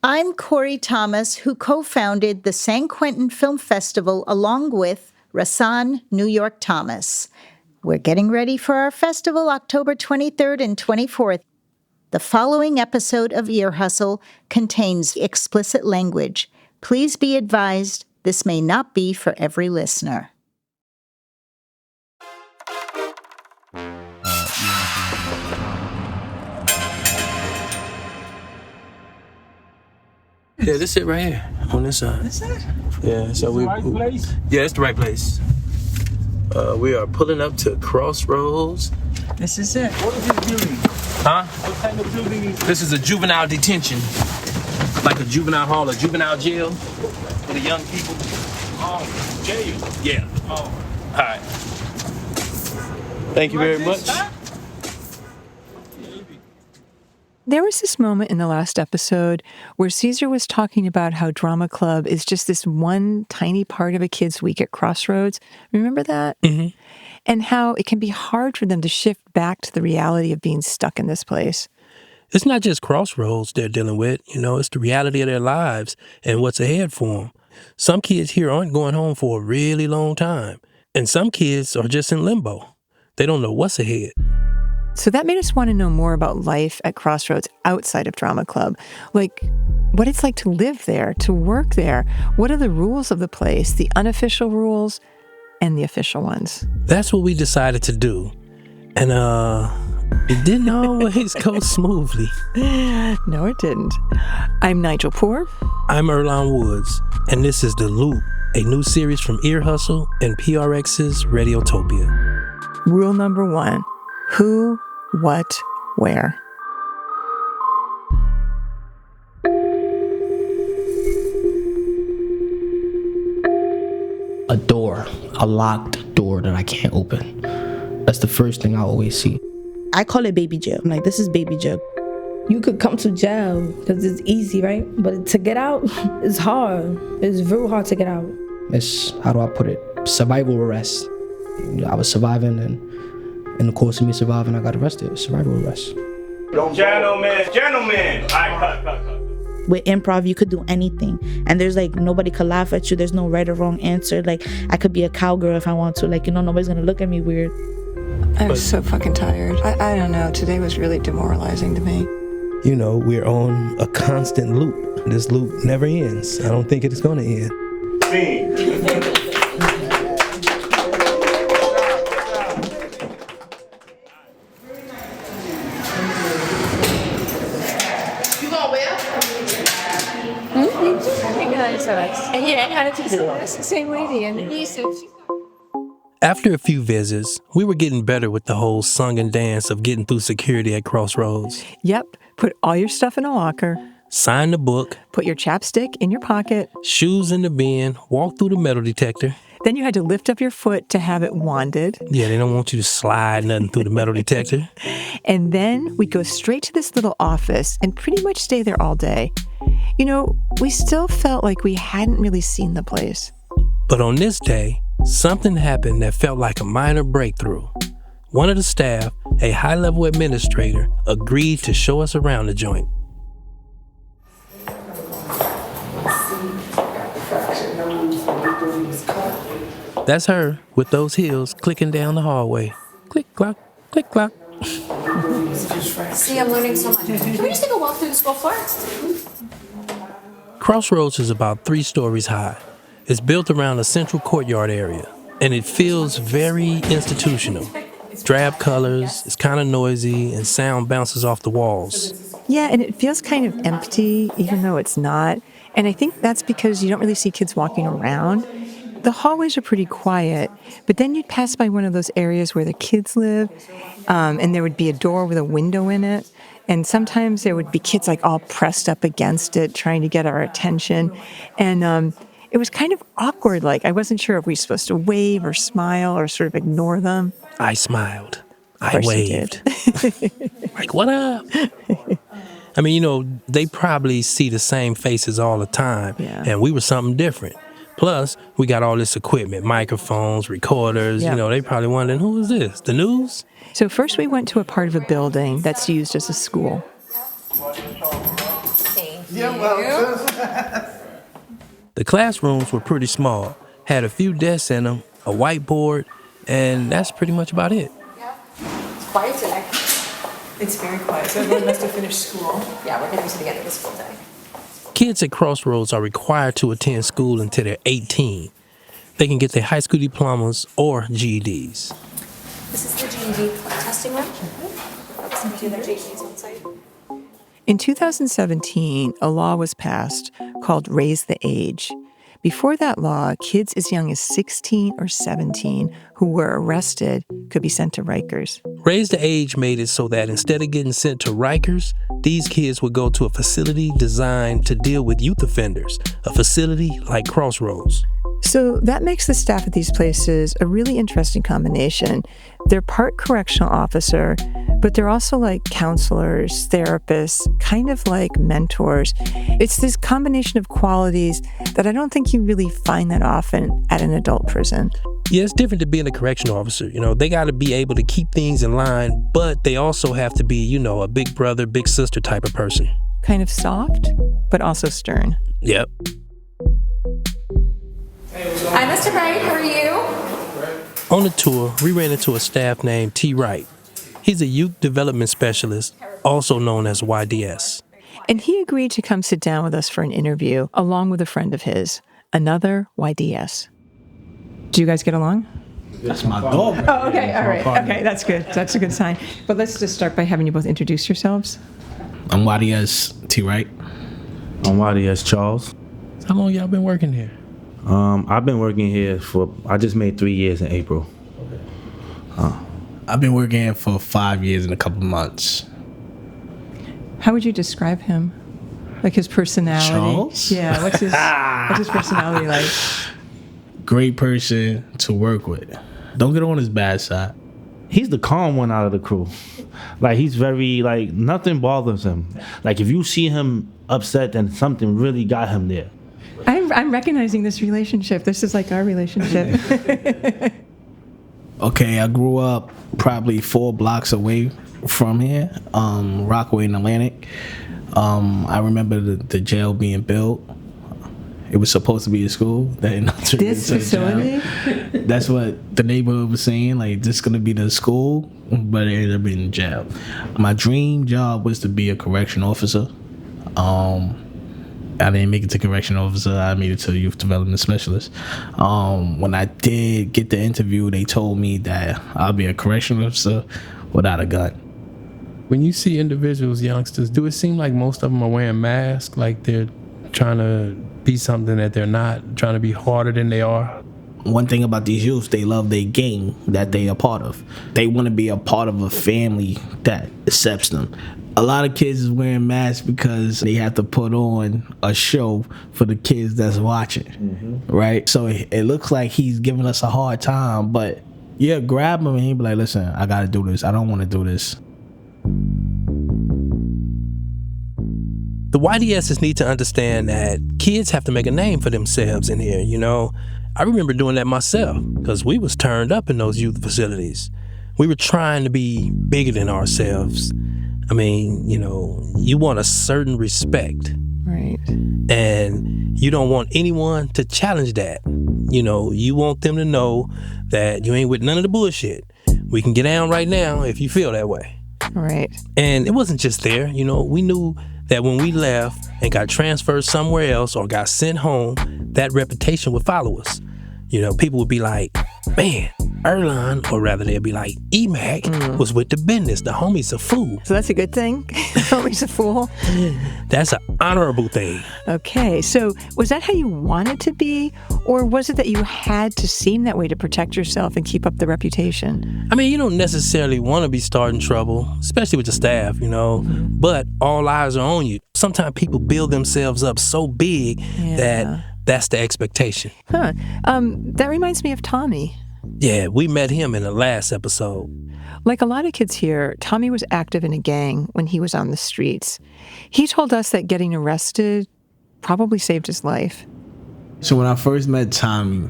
I'm Corey Thomas, who co-founded the San Quentin Film Festival along with Rasan New York Thomas. We're getting ready for our festival October 23rd and 24th. The following episode of Ear Hustle contains explicit language. Please be advised this may not be for every listener. Yeah, this it right here on this side. This it? Yeah, so we. Right place? Yeah, it's the right place. We are pulling up to Crossroads. This is it. What is this building? Huh? What kind of building is this? This is a juvenile detention, like a juvenile hall, a juvenile jail for the young people. Oh, jail. Yeah. Oh. All right. Thank you very much. There was this moment in the last episode where Caesar was talking about how drama club is just this one tiny part of a kid's week at Crossroads. Remember that? Mm-hmm. And how it can be hard for them to shift back to the reality of being stuck in this place. It's not just Crossroads they're dealing with, it's the reality of their lives and what's ahead for them. Some kids here aren't going home for a really long time, and some kids are just in limbo. They don't know what's ahead. So that made us want to know more about life at Crossroads outside of drama club, like what it's like to live there, to work there. What are the rules of the place, the unofficial rules and the official ones? That's what we decided to do. And it didn't always go smoothly. No, it didn't. I'm Nigel Poor. I'm Earlonne Woods, and this is The Loop, a new series from Ear Hustle and PRX's Radiotopia. Rule number 1. Who, what, where? A door, a locked door that I can't open. That's the first thing I always see. I call it baby jail. I'm like, this is baby jail. You could come to jail because it's easy, right? But to get out, it's hard. It's real hard to get out. It's, how do I put it? Survival arrest. I was surviving, and in the course of me surviving, I got arrested. Survival arrest. Gentlemen. All right, cut. With improv, you could do anything. And there's like, nobody could laugh at you. There's no right or wrong answer. Like, I could be a cowgirl if I want to. Like, nobody's going to look at me weird. I was so fucking tired. I don't know. Today was really demoralizing to me. We're on a constant loop. This loop never ends. I don't think it's going to end. Scene. After a few visits, we were getting better with the whole song and dance of getting through security at Crossroads. Yep. Put all your stuff in a locker. Sign the book. Put your chapstick in your pocket. Shoes in the bin. Walk through the metal detector. Then you had to lift up your foot to have it wanded. Yeah, they don't want you to slide nothing through the metal detector. And then we'd go straight to this little office and pretty much stay there all day. We still felt like we hadn't really seen the place. But on this day, something happened that felt like a minor breakthrough. One of the staff, a high-level administrator, agreed to show us around the joint. That's her with those heels clicking down the hallway. Click, clock, click, clock. See, I'm learning so much. Can we just take a walk through the school floor? Crossroads is about 3 stories high. It's built around a central courtyard area, and it feels very institutional. Drab colors, it's kind of noisy, and sound bounces off the walls. Yeah, and it feels kind of empty, even though it's not. And I think that's because you don't really see kids walking around. The hallways are pretty quiet, but then you'd pass by one of those areas where the kids live, and there would be a door with a window in it. And sometimes there would be kids like all pressed up against it, trying to get our attention. And it was kind of awkward. Like, I wasn't sure if we were supposed to wave or smile or sort of ignore them. I smiled. I waved. Like, what up? I mean, they probably see the same faces all the time. Yeah. And we were something different. Plus, we got all this equipment, microphones, recorders. Yeah. They probably wondering, who is this? The news? So first we went to a part of a building that's used as a school. Thank Yeah, you. well, The classrooms were pretty small, had a few desks in them, a whiteboard, and that's pretty much about it. It's quiet today. It's very quiet, so everyone must have finished school. Yeah, we're getting to the end of this full day. Kids at Crossroads are required to attend school until they're 18. They can get their high school diplomas or GEDs. This is the GED testing room. Folks can do their GEDs on site. In 2017, a law was passed called Raise the Age. Before that law, kids as young as 16 or 17 who were arrested could be sent to Rikers. Raise the Age made it so that instead of getting sent to Rikers, these kids would go to a facility designed to deal with youth offenders, a facility like Crossroads. So that makes the staff at these places a really interesting combination. They're part correctional officer, but they're also like counselors, therapists, kind of like mentors. It's this combination of qualities that I don't think you really find that often at an adult prison. Yeah, it's different to being a correctional officer. They got to be able to keep things in line, but they also have to be, a big brother, big sister type of person. Kind of soft, but also stern. Yep. Hi, Mr. Wright. How are you? On the tour, we ran into a staff named T. Wright. He's a youth development specialist, also known as YDS. And he agreed to come sit down with us for an interview, along with a friend of his, another YDS. Do you guys get along? That's my dog. Oh, okay, all right. Okay, that's good. That's a good sign. But let's just start by having you both introduce yourselves. I'm YDS T. Wright. I'm YDS Charles. How long y'all been working here? I've been working here I just made 3 years in April. I've been working here for 5 years and a couple months. How would you describe him? Like his personality? Charles? Yeah, what's his personality like? Great person to work with. Don't get on his bad side. He's the calm one out of the crew. He's very, nothing bothers him. If you see him upset, then something really got him there. I'm recognizing this relationship. This is like our relationship. Okay, I grew up probably 4 blocks away from here, Rockaway and Atlantic. I remember the jail being built. It was supposed to be a school. This facility? That's what the neighborhood was saying. This is going to be the school, but it ended up being jail. My dream job was to be a correction officer. I didn't make it to correction officer. I made it to youth development specialist. When I did get the interview, they told me that I'll be a correction officer without a gun. When you see individuals, youngsters, do it seem like most of them are wearing masks, like they're trying to be something that they're not, trying to be harder than they are? One thing about these youth, they love their gang that they are part of. They want to be a part of a family that accepts them. A lot of kids is wearing masks because they have to put on a show for the kids that's watching, right? So it looks like he's giving us a hard time, but yeah, grab him and he'll be like, listen, I got to do this. I don't want to do this. The YDSs need to understand that kids have to make a name for themselves in here, I remember doing that myself because we was turned up in those youth facilities. We were trying to be bigger than ourselves. You want a certain respect. Right. And you don't want anyone to challenge that. You want them to know that you ain't with none of the bullshit. We can get down right now if you feel that way. Right. And it wasn't just there. We knew that when we left and got transferred somewhere else or got sent home, that reputation would follow us. People would be like, man, Earlonne, or rather they'd be like, EMAC was with the business. The homie's a fool. So that's a good thing? Homie's a fool? That's an honorable thing. Okay, so was that how you wanted to be? Or was it that you had to seem that way to protect yourself and keep up the reputation? You don't necessarily want to be starting trouble, especially with the staff, but all eyes are on you. Sometimes people build themselves up so big that that's the expectation. Huh. That reminds me of Tommy. Yeah, we met him in the last episode. Like a lot of kids here, Tommy was active in a gang when he was on the streets. He told us that getting arrested probably saved his life. So when I first met Tommy,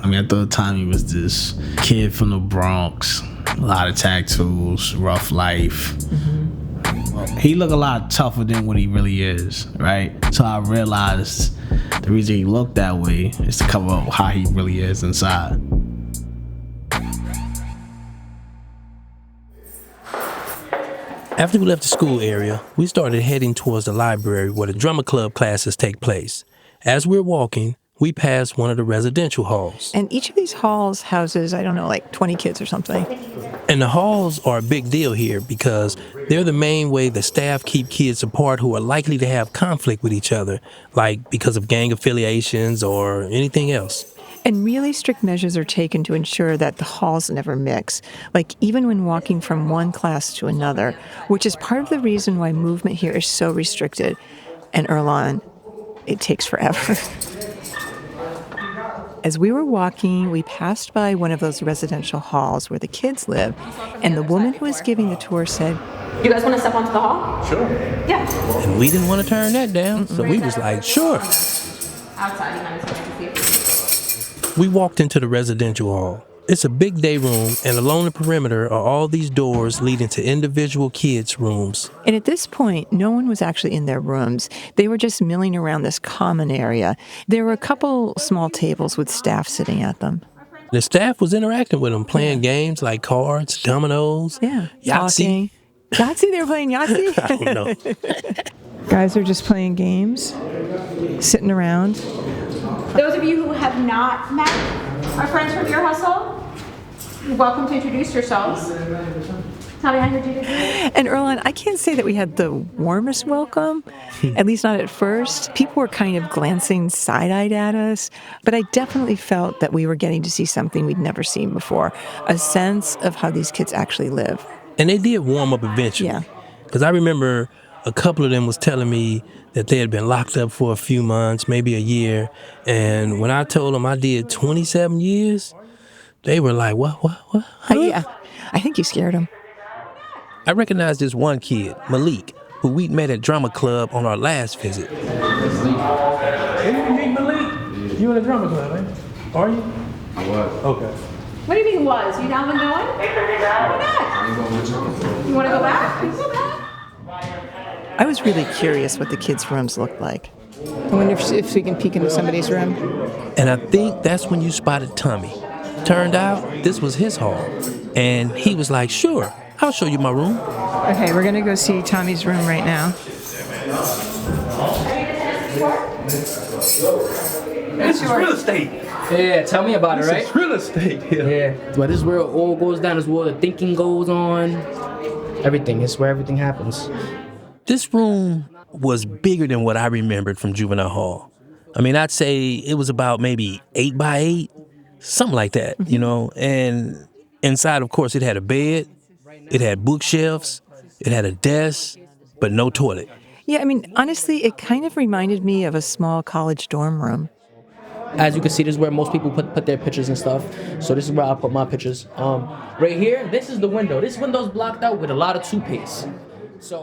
I thought Tommy was this kid from the Bronx, a lot of tattoos, rough life. He looked a lot tougher than what he really is, right? So I realized the reason he looked that way is to cover up how he really is inside. After we left the school area, we started heading towards the library where the drama club classes take place. As we're walking, we passed one of the residential halls. And each of these halls houses, I don't know, like 20 kids or something. And the halls are a big deal here because they're the main way the staff keep kids apart who are likely to have conflict with each other, like because of gang affiliations or anything else. And really strict measures are taken to ensure that the halls never mix, like even when walking from one class to another, which is part of the reason why movement here is so restricted. And Earlonne, it takes forever. As we were walking, we passed by one of those residential halls where the kids live, and the woman who was giving the tour said, You guys want to step onto the hall? Sure. Yeah. And we didn't want to turn that down, so we was like, sure. Outside, you might as well see it. We walked into the residential hall. It's a big day room, and along the perimeter are all these doors leading to individual kids' rooms. And at this point, no one was actually in their rooms. They were just milling around this common area. There were a couple small tables with staff sitting at them. The staff was interacting with them, playing games like cards, dominoes, Yeah. Yahtzee. Talking. Yahtzee? They were playing Yahtzee? I don't know. Guys are just playing games, sitting around. Those of you who have not met our friends from your hustle, you're welcome to introduce yourselves. Tell me, I heard you did good. And Earlonne, I can't say that we had the warmest welcome, at least not at first. People were kind of glancing side-eyed at us, but I definitely felt that we were getting to see something we'd never seen before, a sense of how these kids actually live. And they did warm up eventually. Yeah. Because I remember a couple of them was telling me that they had been locked up for a few months, maybe a year. And when I told them I did 27 years, they were like, what? Huh? Yeah, I think you scared them. I recognized this one kid, Malik, who we'd met at drama club on our last visit. Hey, you meet Malik? You in the drama club, eh? Are you? I was. Okay. What do you mean was? You down and going? Why not? You want to go back? You can go back. I was really curious what the kids' rooms looked like. I wonder if we can peek into somebody's room. And I think that's when you spotted Tommy. Turned out this was his hall. And he was like, sure, I'll show you my room. Okay, we're going to go see Tommy's room right now. This is real estate. Yeah, tell me about it, right? This is real estate here. Yeah, but this is where it all goes down. This is where the thinking goes on. Everything. It's where everything happens. This room was bigger than what I remembered from juvenile hall. I mean, I'd say it was about maybe 8 by 8, something like that, you know. And inside, of course, it had a bed, it had bookshelves, it had a desk, but no toilet. Yeah, I mean, honestly, it kind of reminded me of a small college dorm room. As you can see, this is where most people put their pictures and stuff. So this is where I put my pictures. Right here, this is the window. This window's blocked out with a lot of toothpaste.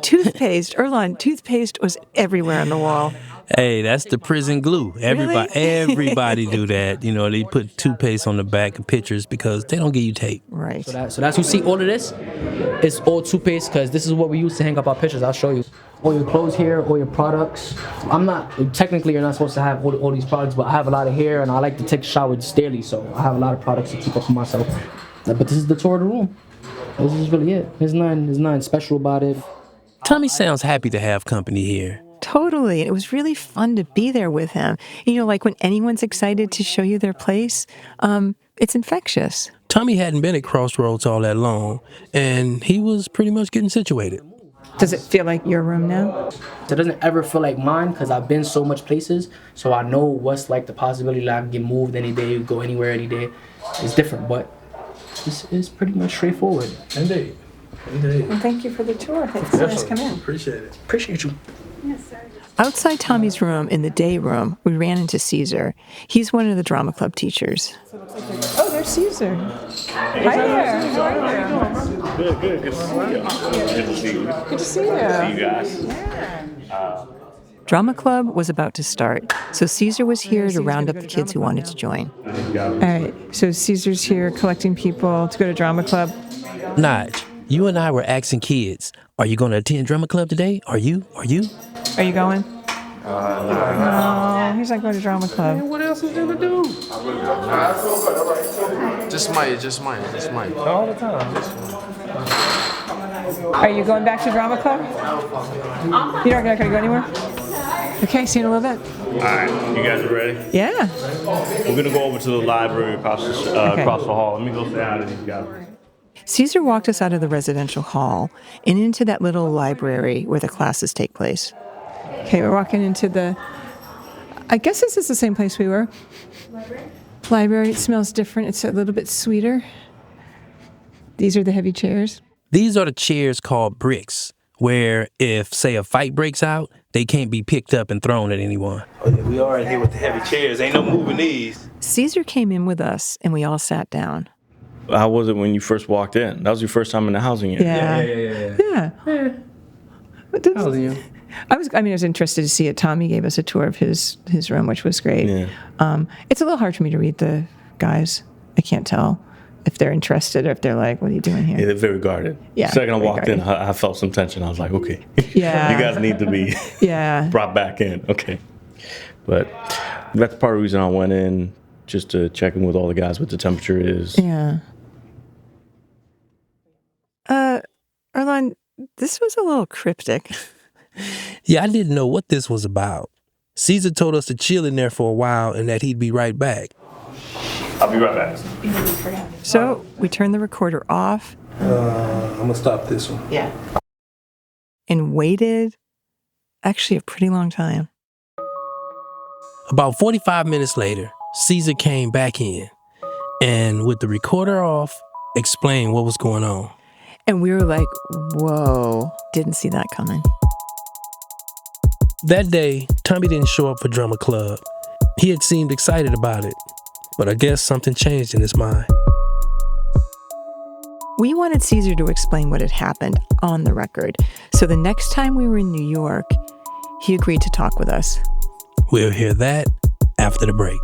Toothpaste, Earlonne, toothpaste was everywhere on the wall. Hey, that's the prison glue. Everybody do that. You know, they put toothpaste on the back of pictures because they don't give you tape. Right. So that's you see all of this. It's all toothpaste because this is what we use to hang up our pictures. I'll show you. All your clothes here, all your products. Technically you're not supposed to have all these products, but I have a lot of hair and I like to take showers daily, so I have a lot of products to keep up for myself. But this is the tour of the room. This is really it. There's nothing special about it. Tommy sounds happy to have company here. Totally. And it was really fun to be there with him. You know, like when anyone's excited to show you their place, it's infectious. Tommy hadn't been at Crossroads all that long, and he was pretty much getting situated. Does it feel like your room now? It doesn't ever feel like mine because I've been so much places, so I know what's like the possibility that I can get moved any day, go anywhere any day. It's different, but this is pretty much straightforward. Indeed. Well, thank you for the tour. Thanks for letting us come in. Appreciate it. Appreciate you. Yes, sir. Outside Tommy's room in the day room, we ran into Caesar. He's one of the drama club teachers. Oh, there's Caesar. Hi there. How are you? Good to see you. Good to see you. Good to see you. Good to see you guys. Yeah. Drama club was about to start, so Caesar was here to round up the kids who wanted to join. All right, so Caesar's here collecting people to go to drama club. Nige, You and I were asking kids, are you going to attend drama club today? Are you? Are you going? No, he's not going to drama club. Man, what else is there to do? Just might. All the time. Are you going back to drama club? You're not going to go anywhere? Okay, see you in a little bit. All right, you guys are ready? Yeah. We're gonna go over to the library across the hall. Let me go say hi to these guys. Caesar walked us out of the residential hall and into that little library where the classes take place. Okay, we're walking into I guess this is the same place we were. Library. It smells different. It's a little bit sweeter. These are the heavy chairs. These are the chairs called bricks, where if, say, a fight breaks out, they can't be picked up and thrown at anyone. Oh yeah, we are in here with the heavy chairs. Ain't no moving these. Caesar came in with us and we all sat down. How was it when you first walked in? That was your first time in the housing unit. Yeah. Housing unit. I was interested to see it. Tommy gave us a tour of his room, which was great. Yeah. It's a little hard for me to read the guys. I can't tell if they're interested or if they're like, what are you doing here? Yeah, they're very guarded. Yeah, The second I very walked in, guarded. I felt some tension. I was like, okay. Yeah. You guys need to be brought back in. Okay. But that's part of the reason I went in, just to check in with all the guys what the temperature is. Yeah. Earlonne, this was a little cryptic. Yeah, I didn't know what this was about. Caesar told us to chill in there for a while and that he'd be right back. I'll be right back. So we turned the recorder off. I'm gonna stop this one. Yeah. And waited actually a pretty long time. About 45 minutes later, Caesar came back in and with the recorder off, explained what was going on. And we were like, whoa, didn't see that coming. That day, Tommy didn't show up for drama club. He had seemed excited about it, but I guess something changed in his mind. We wanted Caesar to explain what had happened on the record. So the next time we were in New York, he agreed to talk with us. We'll hear that after the break.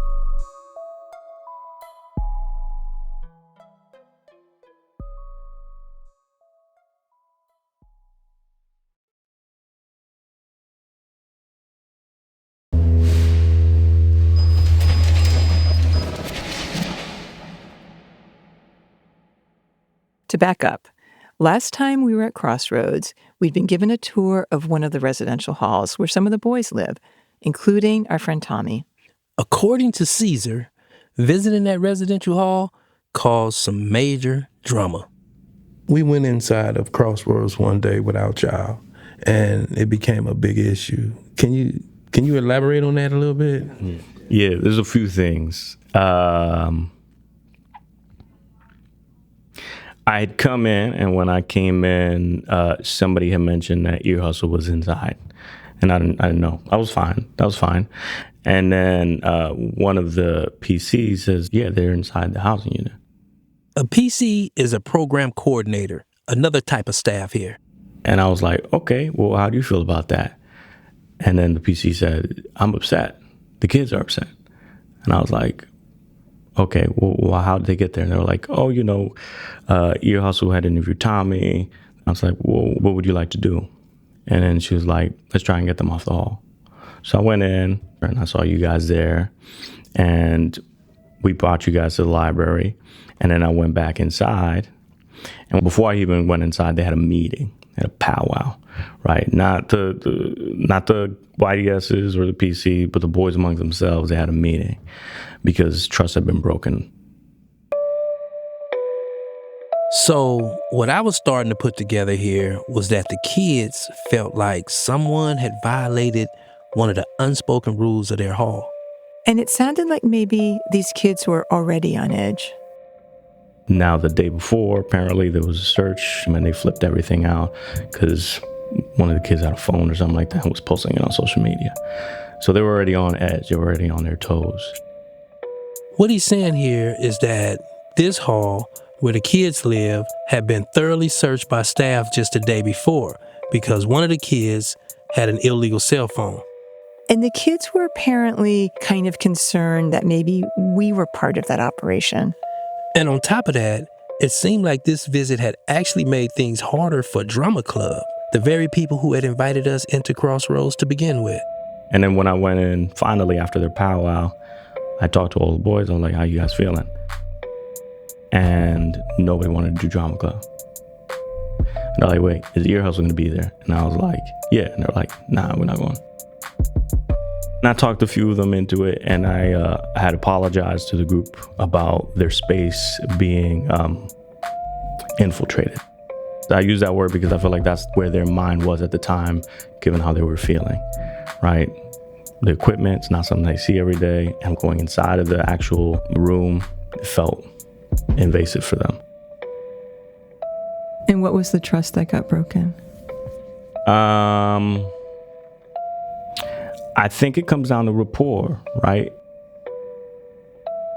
To back up, last time we were at Crossroads, we'd been given a tour of one of the residential halls where some of the boys live, including our friend Tommy. According to Caesar, visiting that residential hall caused some major drama. We went inside of Crossroads one day without y'all, and it became a big issue. Can you elaborate on that a little bit? Yeah, there's a few things. I had come in, and when I came in, somebody had mentioned that Ear Hustle was inside, and I didn't know. I was fine. That was fine. And then one of the PCs says, "Yeah, they're inside the housing unit." A PC is a program coordinator, another type of staff here. And I was like, "Okay, well, how do you feel about that?" And then the PC said, "I'm upset. The kids are upset." And I was like, "Okay, well, how did they get there?" And they were like, "Oh, Ear Hustle had interviewed Tommy." I was like, "Well, what would you like to do?" And then she was like, "Let's try and get them off the hall." So I went in and I saw you guys there, and we brought you guys to the library. And then I went back inside, and before I even went inside, they had a meeting, they had a powwow, right? Not the YDSs or the PC, but the boys among themselves. They had a meeting because trust had been broken. So what I was starting to put together here was that the kids felt like someone had violated one of the unspoken rules of their hall. And it sounded like maybe these kids were already on edge. Now, the day before, apparently there was a search, and they flipped everything out because one of the kids had a phone or something like that and was posting it on social media. So they were already on edge. They were already on their toes. What he's saying here is that this hall, where the kids live, had been thoroughly searched by staff just the day before because one of the kids had an illegal cell phone. And the kids were apparently kind of concerned that maybe we were part of that operation. And on top of that, It seemed like this visit had actually made things harder for Drama Club, the very people who had invited us into Crossroads to begin with. And then when I went in, finally, after their powwow, I talked to all the boys. I was like, how you guys feeling? And nobody wanted to do Drama Club. And they're like, wait, is Ear Hustle going to be there? And I was like, yeah. And they're like, nah, we're not going. And I talked a few of them into it, and I had apologized to the group about their space being infiltrated. I use that word because I feel like that's where their mind was at the time, given how they were feeling, right? The equipment's not something they see every day, and going inside of the actual room, it felt invasive for them. And what was the trust that got broken? I think it comes down to rapport, right?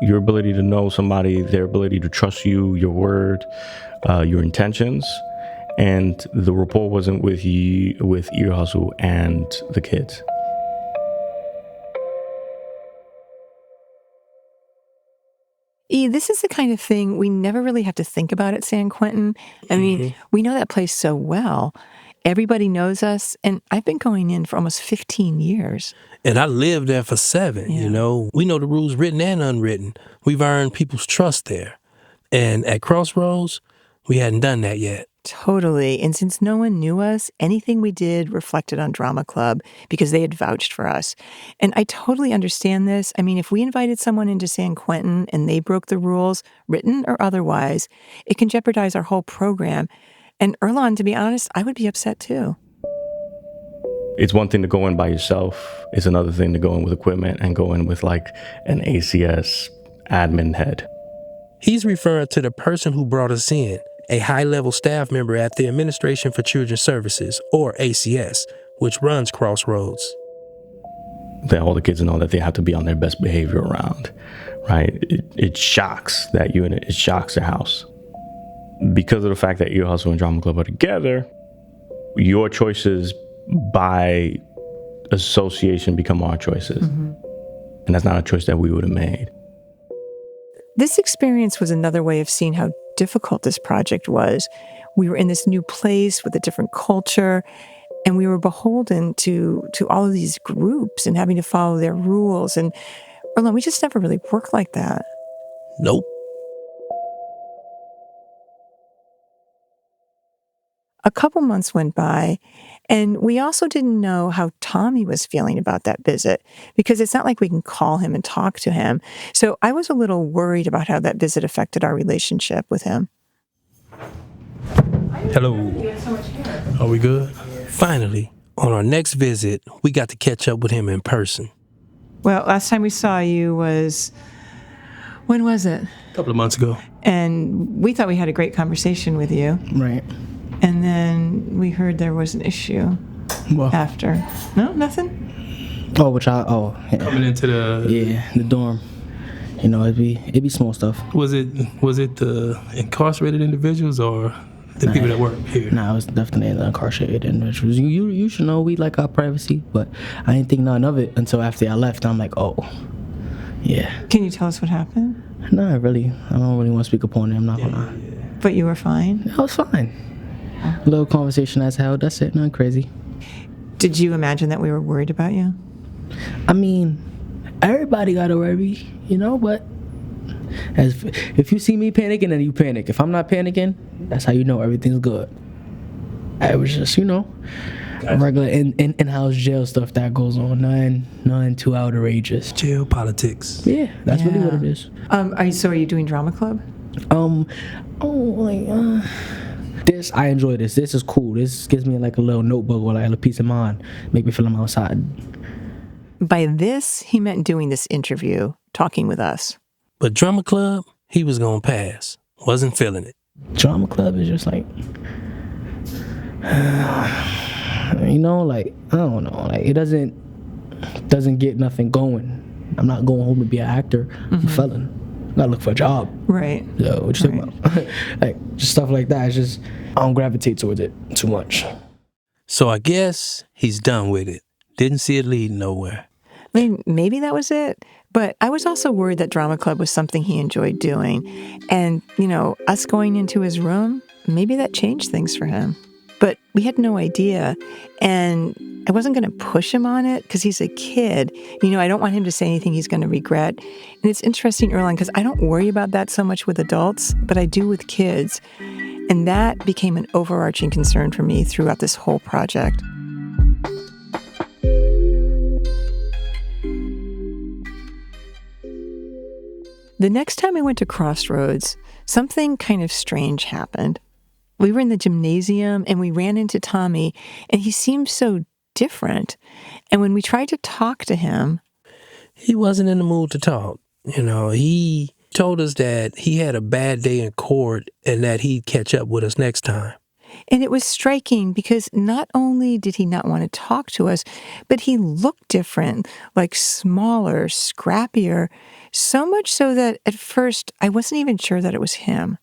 Your ability to know somebody, their ability to trust you, your word, your intentions, and the rapport wasn't with you, with Ear Hustle and the kids. This is the kind of thing we never really have to think about at San Quentin. I mean, we know that place so well. Everybody knows us, and I've been going in for almost 15 years. And I lived there for 7, you know. We know the rules written and unwritten. We've earned people's trust there. And at Crossroads, we hadn't done that yet. Totally. And since no one knew us, anything we did reflected on Drama Club because they had vouched for us. And I totally understand this. I mean, if we invited someone into San Quentin and they broke the rules, written or otherwise, it can jeopardize our whole program. And Earlonne, to be honest, I would be upset too. It's one thing to go in by yourself. It's another thing to go in with equipment and go in with like an ACS admin head. He's referring to the person who brought us in, a high-level staff member at the Administration for Children's Services, or ACS, which runs Crossroads. That all the kids know that they have to be on their best behavior around, right? It shocks that unit. It shocks the house. Because of the fact that Ear Hustle and Drama Club are together, your choices by association become our choices. Mm-hmm. And that's not a choice that we would have made. This experience was another way of seeing how difficult this project was. We were in this new place with a different culture, and we were beholden to all of these groups and having to follow their rules. And Earlonne, we just never really worked like that. Nope. A couple months went by, and we also didn't know how Tommy was feeling about that visit, because it's not like we can call him and talk to him. So I was a little worried about how that visit affected our relationship with him. Hello. Are we good? Finally, on our next visit, we got to catch up with him in person. Well, last time we saw you was... when was it? A couple of months ago. And we thought we had a great conversation with you. Right. And then we heard there was an issue after. No, nothing? Oh, yeah. Coming into the dorm. You know, it'd be small stuff. Was it the incarcerated individuals or the people that work here? Nah, it was definitely the incarcerated individuals. You should know we like our privacy, but I didn't think none of it until after I left. I'm like, oh, yeah. Can you tell us what happened? Nah, really. I don't really want to speak upon it. I'm not gonna. But you were fine? I was fine. A little conversation as hell. That's it. Nothing crazy. Did you imagine that we were worried about you? I mean, everybody got to worry, you know, but if you see me panicking, then you panic. If I'm not panicking, that's how you know everything's good. I was just, you know, regular in-house jail stuff that goes on. Nothing too outrageous. Jail politics. Yeah, that's really what it is. So are you doing Drama Club? This, I enjoy this. This is cool. This gives me like a little notebook or like a peace of mind. Make me feel I'm outside. By this, he meant doing this interview, talking with us. But Drama Club, he was going to pass. Wasn't feeling it. Drama Club is just like, you know, like, I don't know. Like, it doesn't get nothing going. I'm not going home to be an actor. I'm a felon. I gotta look for a job. Right. So what you talking about? Like, just stuff like that. It's just, I don't gravitate towards it too much. So I guess he's done with it. Didn't see it leading nowhere. I mean, maybe that was it. But I was also worried that drama club was something he enjoyed doing. And, us going into his room, maybe that changed things for him. But we had no idea. And I wasn't going to push him on it because he's a kid. I don't want him to say anything he's going to regret. And it's interesting, Earlonne, because I don't worry about that so much with adults, but I do with kids. And that became an overarching concern for me throughout this whole project. The next time I went to Crossroads, something kind of strange happened. We were in the gymnasium and we ran into Tommy, and he seemed so different. And when we tried to talk to him, he wasn't in the mood to talk. He told us that he had a bad day in court and that he'd catch up with us next time. And it was striking because not only did he not want to talk to us, but he looked different, like smaller, scrappier, so much so that at first I wasn't even sure that it was him.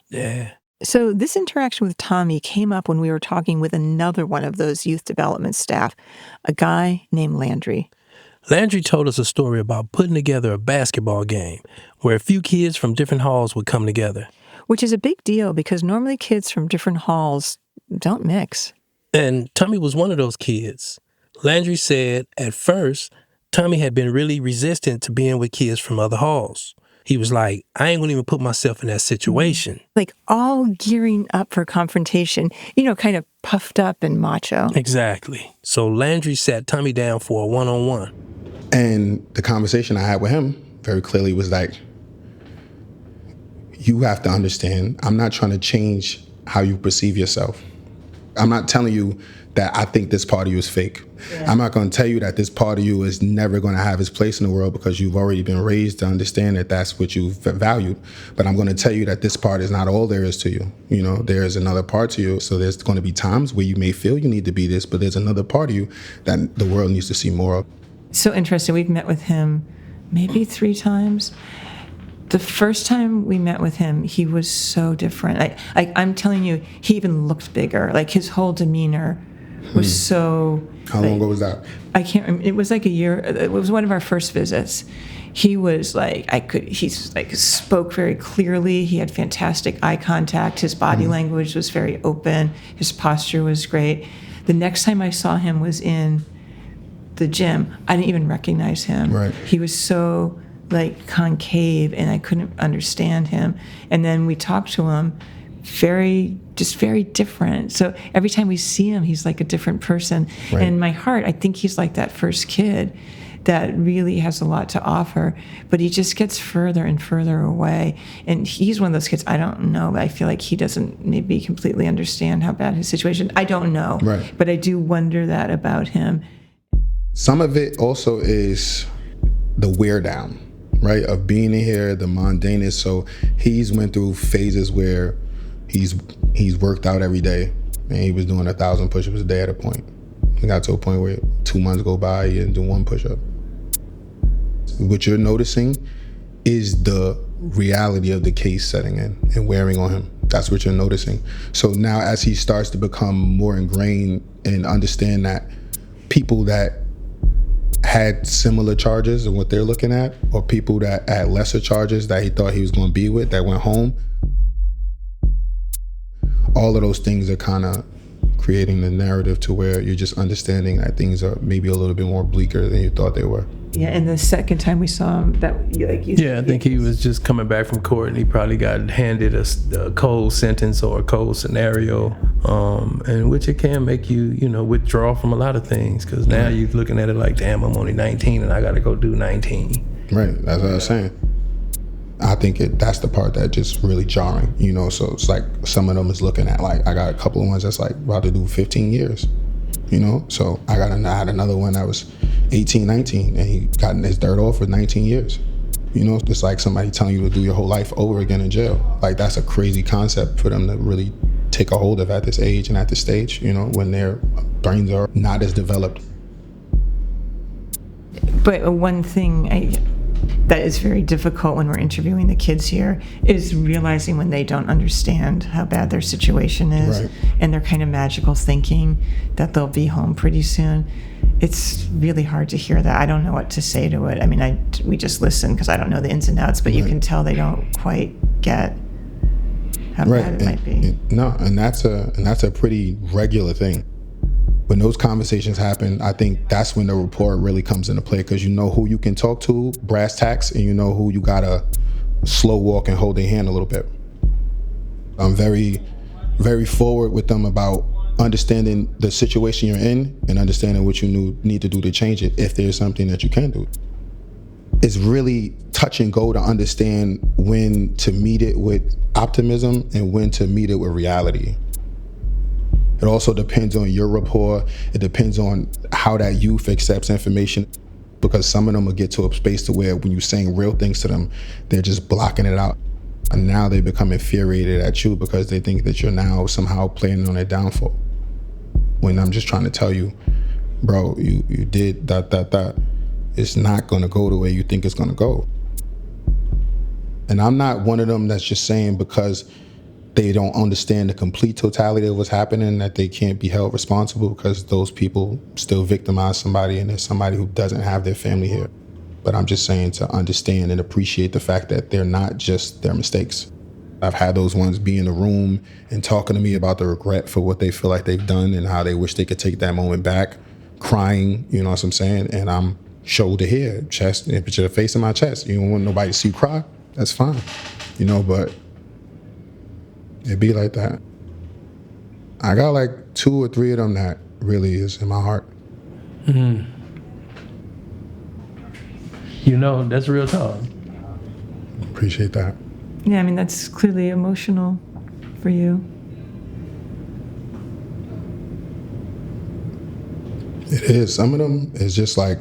Yeah. So this interaction with Tommy came up when we were talking with another one of those youth development staff, a guy named Landry. Landry told us a story about putting together a basketball game where a few kids from different halls would come together. Which is a big deal because normally kids from different halls don't mix. And Tommy was one of those kids. Landry said at first, Tommy had been really resistant to being with kids from other halls. He was like, I ain't gonna even put myself in that situation. Like all gearing up for confrontation, kind of puffed up and macho. Exactly. So Landry sat Tommy down for a one-on-one. And the conversation I had with him very clearly was like, you have to understand, I'm not trying to change how you perceive yourself. I'm not telling you that I think this part of you is fake. Yeah. I'm not going to tell you that this part of you is never going to have its place in the world because you've already been raised to understand that that's what you've valued. But I'm going to tell you that this part is not all there is to you. There is another part to you. So there's going to be times where you may feel you need to be this, but there's another part of you that the world needs to see more of. So interesting. We've met with him maybe 3 times. The first time we met with him, he was so different. I'm telling you, he even looked bigger. Like his whole demeanor was so... How long ago was that? I can't remember. It was like a year. It was one of our first visits. He was he spoke very clearly. He had fantastic eye contact. His body language was very open. His posture was great. The next time I saw him was in the gym. I didn't even recognize him. Right. He was so concave and I couldn't understand him. And then we talked to him, very different. So every time we see him, he's like a different person. Right. And in my heart, I think he's like that first kid that really has a lot to offer, but he just gets further and further away. And he's one of those kids, I don't know, but I feel like he doesn't maybe completely understand how bad his situation. I don't know, right. But I do wonder that about him. Some of it also is the wear down, right, of being in here, the mundaneness. So he's went through phases where he's worked out every day, and he was doing 1,000 push-ups a day at a point. He got to a point where 2 months go by, he didn't do 1 push-up. What you're noticing is the reality of the case setting in and wearing on him. That's what you're noticing. So now as he starts to become more ingrained and understand that people that had similar charges and what they're looking at, or people that had lesser charges that he thought he was going to be with that went home, all of those things are kind of creating the narrative to where you're just understanding that things are maybe a little bit more bleaker than you thought they were. Yeah, and the second time we saw him, I think he was just coming back from court and he probably got handed a cold sentence or a cold scenario, in which it can make you, withdraw from a lot of things, because now you're looking at it like, damn, I'm only 19 and I got to go do 19. Right, that's what I was saying. I think that's the part that just really jarring, so it's like some of them is looking at, like, I got a couple of ones that's like about to do 15 years, so I had another one that was 18, 19, and he got his dirt off for 19 years. It's like somebody telling you to do your whole life over again in jail. Like, that's a crazy concept for them to really take a hold of at this age and at this stage, when their brains are not as developed. But one thing that is very difficult when we're interviewing the kids here is realizing when they don't understand how bad their situation is, right, and they're kind of magical thinking that they'll be home pretty soon. It's really hard to hear that. I don't know what to say to it. I mean, we just listen because I don't know the ins and outs, but you can tell they don't quite get how bad it might be. And that's a pretty regular thing. When those conversations happen, I think that's when the rapport really comes into play, because you know who you can talk to, brass tacks, and you know who you gotta slow walk and hold their hand a little bit. I'm very, very forward with them about understanding the situation you're in and understanding what you need to do to change it, if there's something that you can do. It's really touch and go to understand when to meet it with optimism and when to meet it with reality. It also depends on your rapport. It depends on how that youth accepts information, because some of them will get to a space to where when you're saying real things to them, they're just blocking it out. And now they become infuriated at you because they think that you're now somehow playing on their downfall. When I'm just trying to tell you, bro, you did that. It's not gonna go the way you think it's gonna go. And I'm not one of them that's just saying because they don't understand the complete totality of what's happening that they can't be held responsible, because those people still victimize somebody, and there's somebody who doesn't have their family here. But I'm just saying to understand and appreciate the fact that they're not just their mistakes. I've had those ones be in the room and talking to me about the regret for what they feel like they've done and how they wish they could take that moment back, crying, you know what I'm saying? And I'm shoulder here, chest, and put your face in my chest. You don't want nobody to see you cry? That's fine, you know, but it be like that. I got like 2 or 3 of them that really is in my heart. Mm. You know, that's real talk. Appreciate that. Yeah, I mean, that's clearly emotional for you. It is. Some of them is just like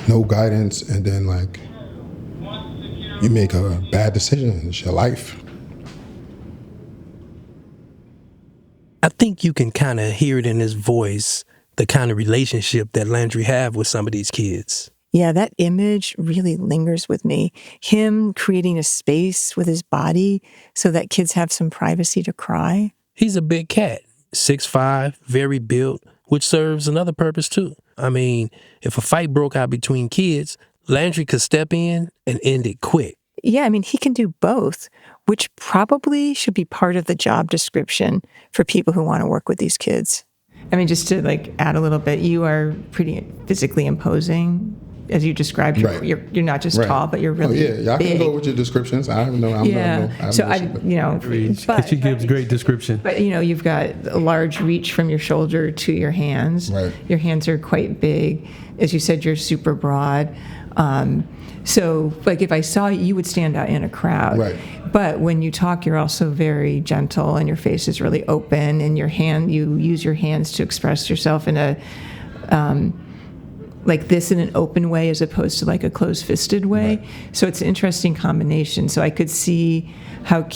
no guidance, and then like you make a bad decision. It's your life. I think you can kind of hear it in his voice, the kind of relationship that Landry have with some of these kids. Yeah, that image really lingers with me. Him creating a space with his body so that kids have some privacy to cry. He's a big cat, 6'5", very built, which serves another purpose too. I mean, if a fight broke out between kids, Landry could step in and end it quick. Yeah, I mean, he can do both, which probably should be part of the job description for people who want to work with these kids. I mean, just to like add a little bit, you are pretty physically imposing, as you described. Right. You're not just tall, but you're really big. Y'all can go with your descriptions. I have no. But she gives great description. But you know, you've got a large reach from your shoulder to your hands. Right. Your hands are quite big. As you said, you're super broad. So, like, if I saw you, you would stand out in a crowd. Right. But when you talk, you're also very gentle, and your face is really open, and you use your hands to express yourself in a, like this, in an open way as opposed to like a closed-fisted way. Right. So it's an interesting combination. So I could see how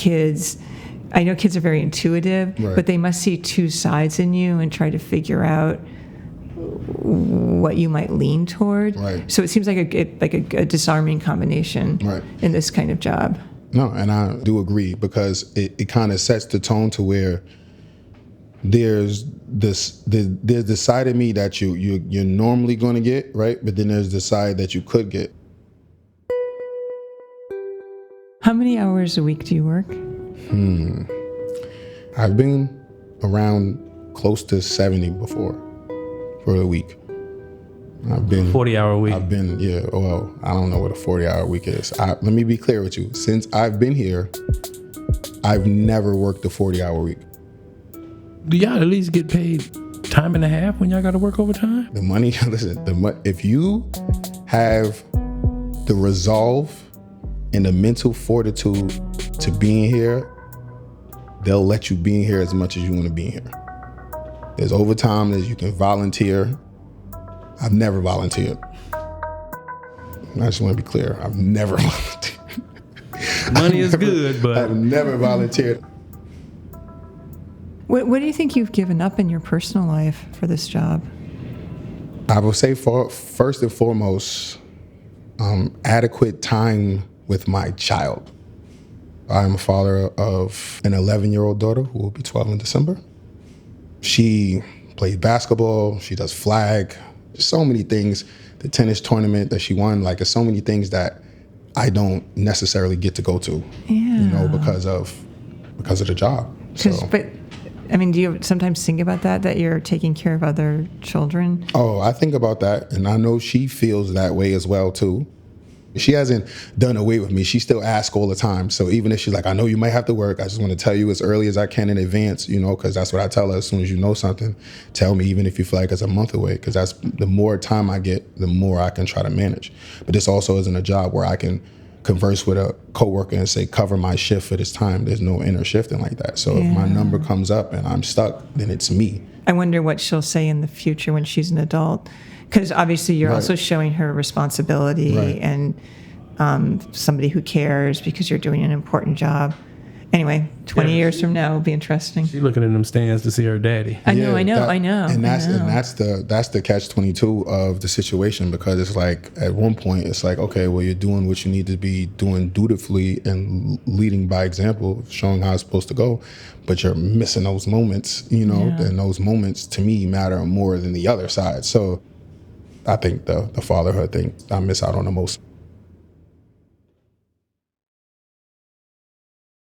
I know kids are very intuitive, right, but they must see two sides in you and try to figure out what you might lean toward. Right. So it seems like a disarming combination, right, in this kind of job. No, and I do agree, because it kind of sets the tone to where there's the side of me that you're normally going to get, right? But then there's the side that you could get. How many hours a week do you work? I've been around close to 70 before for a week. I've been 40-hour week. I've been, yeah. Well, I don't know what a 40-hour week is. Let me be clear with you. Since I've been here, I've never worked a 40-hour week. Do y'all at least get paid time and a half when y'all got to work overtime? The money, listen. If you have the resolve and the mental fortitude to be in here, they'll let you be in here as much as you want to be in here. There's overtime that you can volunteer. I've never volunteered. I just want to be clear. I've never volunteered. Money is good, but I've never volunteered. What do you think you've given up in your personal life for this job? I would say first and foremost, adequate time with my child. I'm a father of an 11-year-old daughter who will be 12 in December. She plays basketball. She does flag. So many things. The tennis tournament that she won, like, there's so many things that I don't necessarily get to go to, because of the job. But I mean, do you sometimes think about that you're taking care of other children? Oh, I think about that, and I know she feels that way as well too. She hasn't done away with me. She still asks all the time. So even if she's like, I know you might have to work, I just want to tell you as early as I can in advance, because that's what I tell her. As soon as you know something, tell me, even if you feel like it's a month away, because that's the more time I get, the more I can try to manage. But this also isn't a job where I can converse with a coworker and say, cover my shift for this time. There's no inner shifting like that. So if my number comes up and I'm stuck, then it's me. I wonder what she'll say in the future when she's an adult. Because obviously you're also showing her responsibility and somebody who cares because you're doing an important job. Anyway, 20 years from now will be interesting. She's looking in them stands to see her daddy. I know. And that's the catch-22 of the situation, because it's like, at one point it's like, okay, well, you're doing what you need to be doing dutifully and leading by example, showing how it's supposed to go, but you're missing those moments, and those moments to me matter more than the other side. So I think the fatherhood thing I miss out on the most.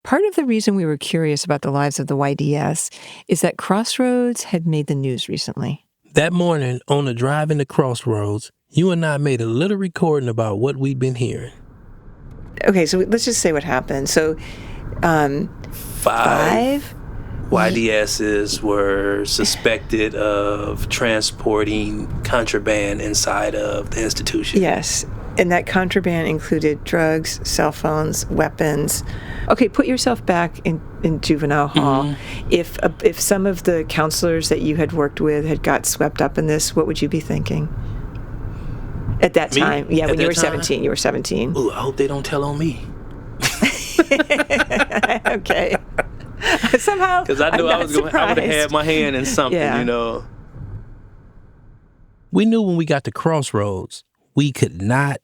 Part of the reason we were curious about the lives of the YDS is that Crossroads had made the news recently. That morning, on the drive into Crossroads, you and I made a little recording about what we'd been hearing. Okay, so let's just say what happened. So, 5 YDSs were suspected of transporting contraband inside of the institution. Yes, and that contraband included drugs, cell phones, weapons. Okay, put yourself back in juvenile hall. If some of the counselors that you had worked with had got swept up in this, what would you be thinking? At that time? Yeah, when you were 17. You were 17. Ooh, I hope they don't tell on me. Okay. Somehow, because I knew I would have had my hand in something, We knew when we got to Crossroads, we could not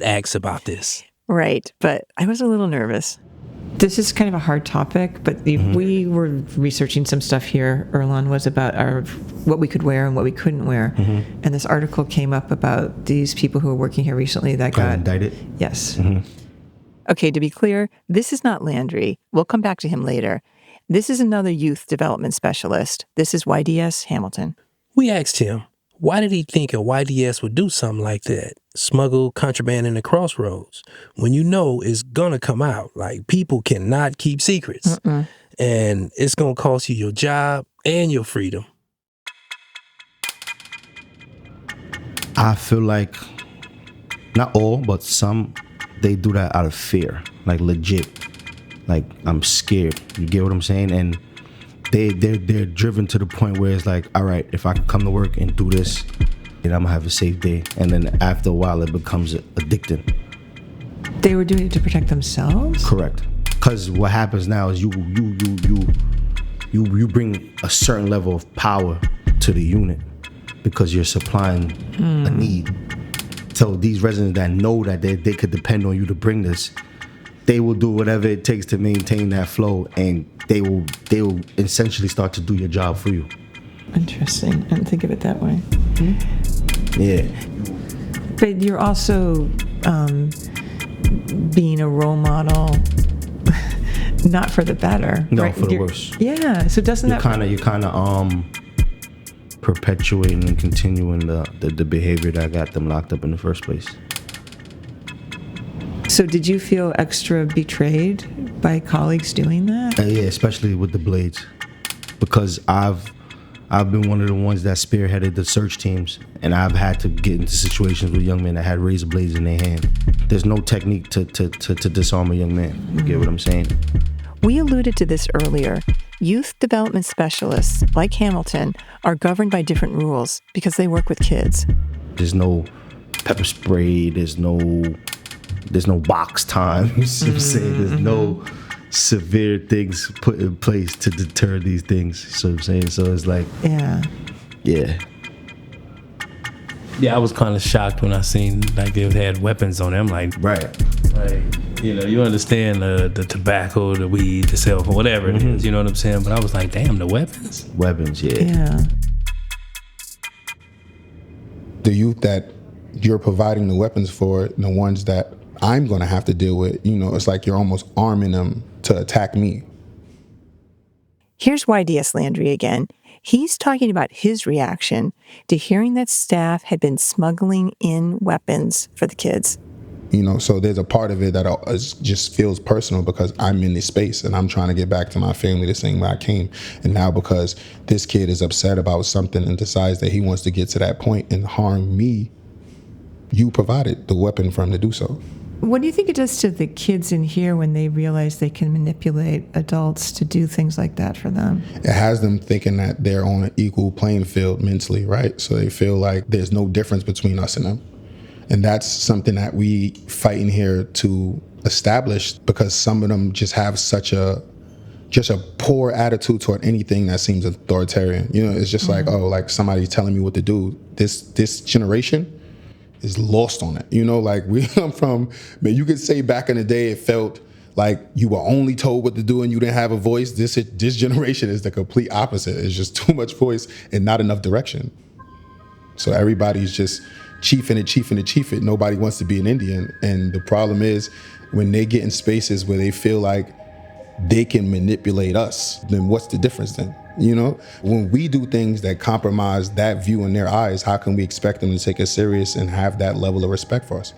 ask about this. Right, but I was a little nervous. This is kind of a hard topic, but we were researching some stuff here. Earlonne was about what we could wear and what we couldn't wear. And this article came up about these people who were working here recently that got indicted. Yes. Okay, to be clear, this is not Landry. We'll come back to him later. This is another youth development specialist. This is YDS Hamilton. We asked him, why did he think a YDS would do something like that? Smuggle contraband in the Crossroads, when you know it's gonna come out. Like, people cannot keep secrets. And it's gonna cost you your job and your freedom. I feel like, not all, but some, they do that out of fear, like legit. Like, I'm scared. You get what I'm saying? And they're driven to the point where it's like, all right, if I can come to work and do this, then I'm gonna have a safe day. And then after a while, it becomes addicting. They were doing it to protect themselves? Correct. Because what happens now is you bring a certain level of power to the unit because you're supplying a need. So these residents that know that they could depend on you to bring this, they will do whatever it takes to maintain that flow, and they will essentially start to do your job for you. Interesting. I didn't think of it that way. Yeah. But you're also being a role model, not for the better. No, right? for the worse. Yeah. So doesn't you're kind of perpetuating and continuing the behavior that got them locked up in the first place. So did you feel extra betrayed by colleagues doing that? Yeah, especially with the blades, because I've been one of the ones that spearheaded the search teams, and I've had to get into situations with young men that had razor blades in their hand. There's no technique to disarm a young man. You get what I'm saying? We alluded to this earlier. Youth development specialists, like Hamilton, are governed by different rules because they work with kids. There's no pepper spray. There's no box time. You see what I'm saying? There's no severe things put in place to deter these things. You see what I'm saying? So it's like, yeah. Yeah, I was kind of shocked when I seen like they had weapons on them. Like, you understand the tobacco, the weed, the cell phone, whatever it is. You know what I'm saying? But I was like, damn, the weapons. Weapons, yeah. Yeah. the youth that you're providing the weapons for, the ones that I'm going to have to deal with, it's like you're almost arming them to attack me. Here's YDS Landry again. He's talking about his reaction to hearing that staff had been smuggling in weapons for the kids. So there's a part of it that just feels personal because I'm in this space and I'm trying to get back to my family the same way I came. And now because this kid is upset about something and decides that he wants to get to that point and harm me, you provided the weapon for him to do so. What do you think it does to the kids in here when they realize they can manipulate adults to do things like that for them? It has them thinking that they're on an equal playing field mentally, right? So they feel like there's no difference between us and them. And that's something that we fight in here to establish, because some of them just have such a poor attitude toward anything that seems authoritarian. It's just like somebody's telling me what to do. This generation is lost on it. Like we come from, man, you could say back in the day it felt like you were only told what to do and you didn't have a voice. This generation is the complete opposite. It's just too much voice and not enough direction. So everybody's just chiefing it. Nobody wants to be an Indian. And the problem is when they get in spaces where they feel like they can manipulate us, then what's the difference then? When we do things that compromise that view in their eyes, how can we expect them to take us serious and have that level of respect for us?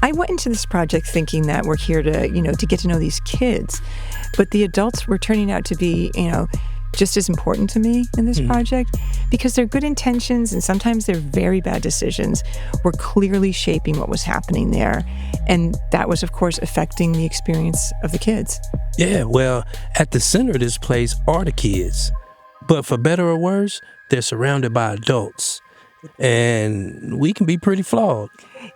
I went into this project thinking that we're here to, to get to know these kids, but the adults were turning out to be, just as important to me in this project, because their good intentions and sometimes their very bad decisions were clearly shaping what was happening there. And that was, of course, affecting the experience of the kids. Yeah, well, at the center of this place are the kids. But for better or worse, they're surrounded by adults. And we can be pretty flawed.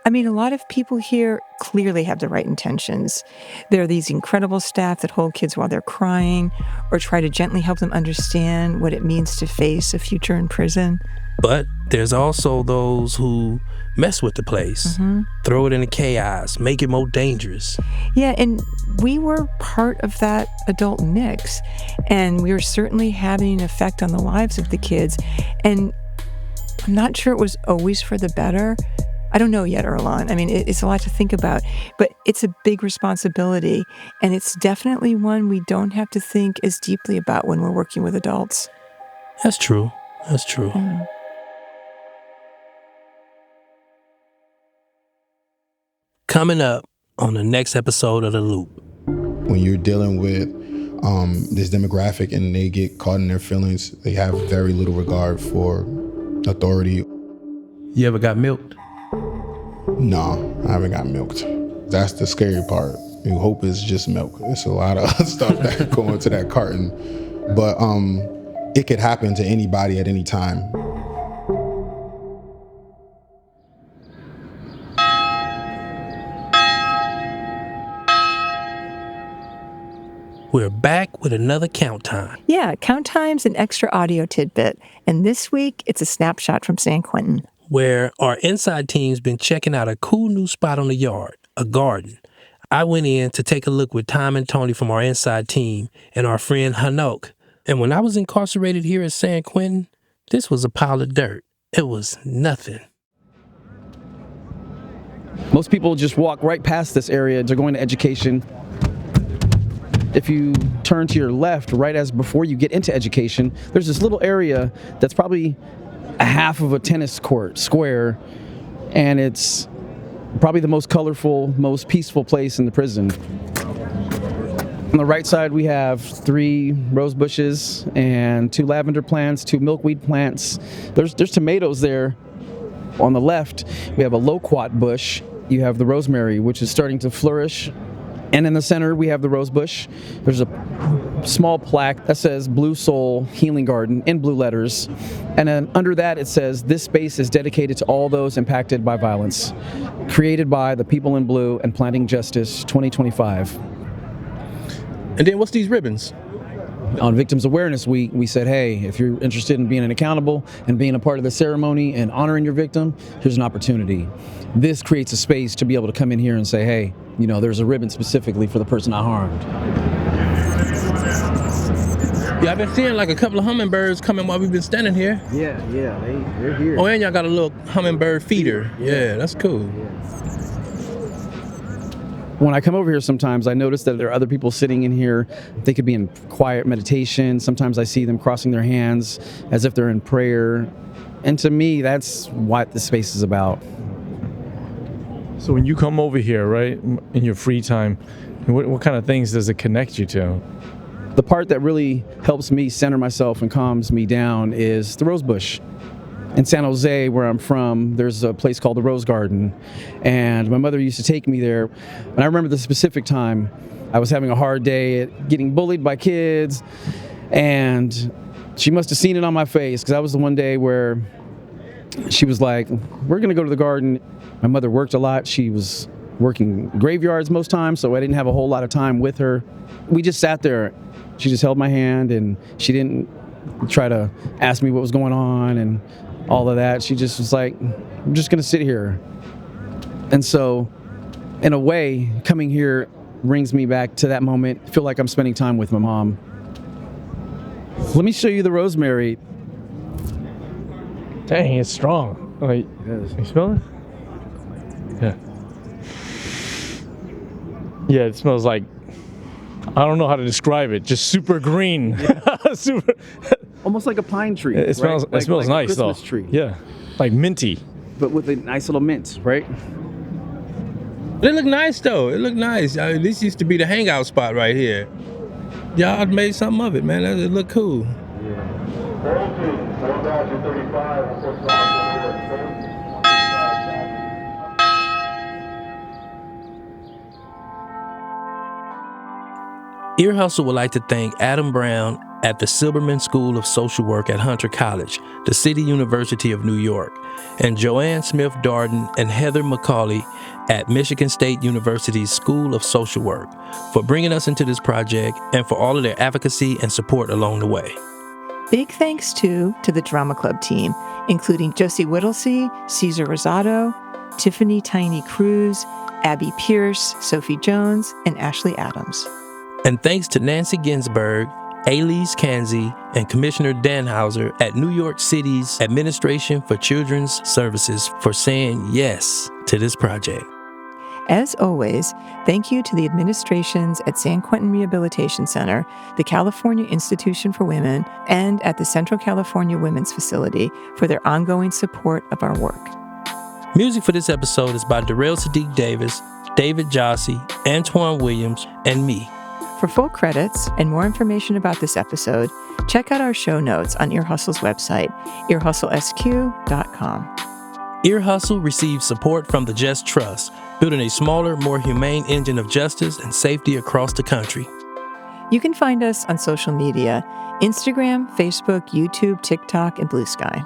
I mean, a lot of people here clearly have the right intentions. There are these incredible staff that hold kids while they're crying or try to gently help them understand what it means to face a future in prison. But there's also those who mess with the place, throw it into chaos, make it more dangerous. Yeah, and we were part of that adult mix, and we were certainly having an effect on the lives of the kids. And I'm not sure it was always for the better. I don't know yet, Earlonne. I mean, it's a lot to think about, but it's a big responsibility, and it's definitely one we don't have to think as deeply about when we're working with adults. That's true. Coming up on the next episode of The Loop. When you're dealing with this demographic and they get caught in their feelings, they have very little regard for authority. You ever got milked? No, I haven't got milked. That's the scary part. You hope it's just milk. It's a lot of stuff that go into that carton. But it could happen to anybody at any time. We're back with another Count Time. Yeah, Count Time's an extra audio tidbit. And this week, it's a snapshot from San Quentin, where our inside team's been checking out a cool new spot on the yard, a garden. I went in to take a look with Tom and Tony from our inside team and our friend Hanok. And when I was incarcerated here at San Quentin, this was a pile of dirt. It was nothing. Most people just walk right past this area. They're going to education. If you turn to your left, right as before you get into education, there's this little area that's probably a half of a tennis court square, and it's probably the most colorful, most peaceful place in the prison. On the right side, we have 3 rose bushes and 2 lavender plants, 2 milkweed plants. There's tomatoes there. On the left, we have a loquat bush. You have the rosemary, which is starting to flourish. And in the center, we have the rose bush. There's a small plaque that says Blue Soul Healing Garden in blue letters. And then under that, it says, this space is dedicated to all those impacted by violence. Created by the people in blue and Planting Justice 2025. And then what's these ribbons? On Victims Awareness Week, we said, hey, if you're interested in being accountable and being a part of the ceremony and honoring your victim, here's an opportunity. This creates a space to be able to come in here and say, hey, there's a ribbon specifically for the person I harmed. Yeah, I've been seeing like a couple of hummingbirds coming while we've been standing here. Yeah, they're here. Oh, and y'all got a little hummingbird feeder. Yeah, that's cool. When I come over here sometimes, I notice that there are other people sitting in here. They could be in quiet meditation. Sometimes I see them crossing their hands as if they're in prayer. And to me, that's what the space is about. So when you come over here, right, in your free time, what kind of things does it connect you to? The part that really helps me center myself and calms me down is the rose bush. In San Jose, where I'm from, there's a place called the Rose Garden, and my mother used to take me there. And I remember the specific time I was having a hard day at getting bullied by kids, and she must have seen it on my face, because that was the one day where she was like, we're going to go to the garden. My mother worked a lot. She was working graveyards most times, so I didn't have a whole lot of time with her. We just sat there. She just held my hand, and she didn't try to ask me what was going on and all of that. She just was like, I'm just going to sit here. And so, in a way, coming here brings me back to that moment. I feel like I'm spending time with my mom. Let me show you the rosemary. Dang, it's strong. Wait, you smell it? Yeah. Yeah, it smells like, I don't know how to describe it, just super green. Super. Almost like a pine tree. It smells, right? it smells like nice a Christmas though. Tree. Yeah, like minty. But with a nice little mint, right? It look nice though. It look nice. I mean, this used to be the hangout spot right here. Y'all made something of it, man. It look cool. Ear Hustle would like to thank Adam Brown at the Silberman School of Social Work at Hunter College, the City University of New York, and Joanne Smith Darden and Heather McCauley at Michigan State University's School of Social Work for bringing us into this project and for all of their advocacy and support along the way. Big thanks to the Drama Club team, including Josie Whittlesey, Cesar Rosado, Tiffany Tiny Cruz, Abby Pierce, Sophie Jones, and Ashley Adams. And thanks to Nancy Ginsberg, Aylese Kanze, and Commissioner Danhauser at New York City's Administration for Children's Services for saying yes to this project. As always, thank you to the administrations at San Quentin Rehabilitation Center, the California Institution for Women, and at the Central California Women's Facility for their ongoing support of our work. Music for this episode is by Darrell Sadiq Davis, David Jossie, Antoine Williams, and me. For full credits and more information about this episode, check out our show notes on Ear Hustle's website, earhustlesq.com. Ear Hustle receives support from the Just Trust, building a smaller, more humane engine of justice and safety across the country. You can find us on social media, Instagram, Facebook, YouTube, TikTok, and Blue Sky.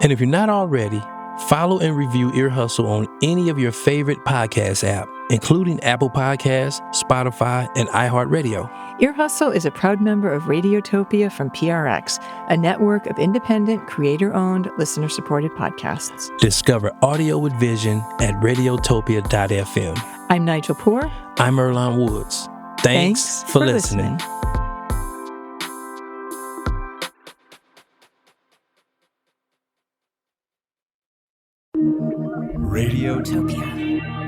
And if you're not already, follow and review Ear Hustle on any of your favorite podcast app, including Apple Podcasts, Spotify, and iHeartRadio. Ear Hustle is a proud member of Radiotopia from PRX, a network of independent, creator-owned, listener-supported podcasts. Discover audio with vision at radiotopia.fm. I'm Nigel Poor. I'm Earlonne Woods. Thanks for listening. Radiotopia.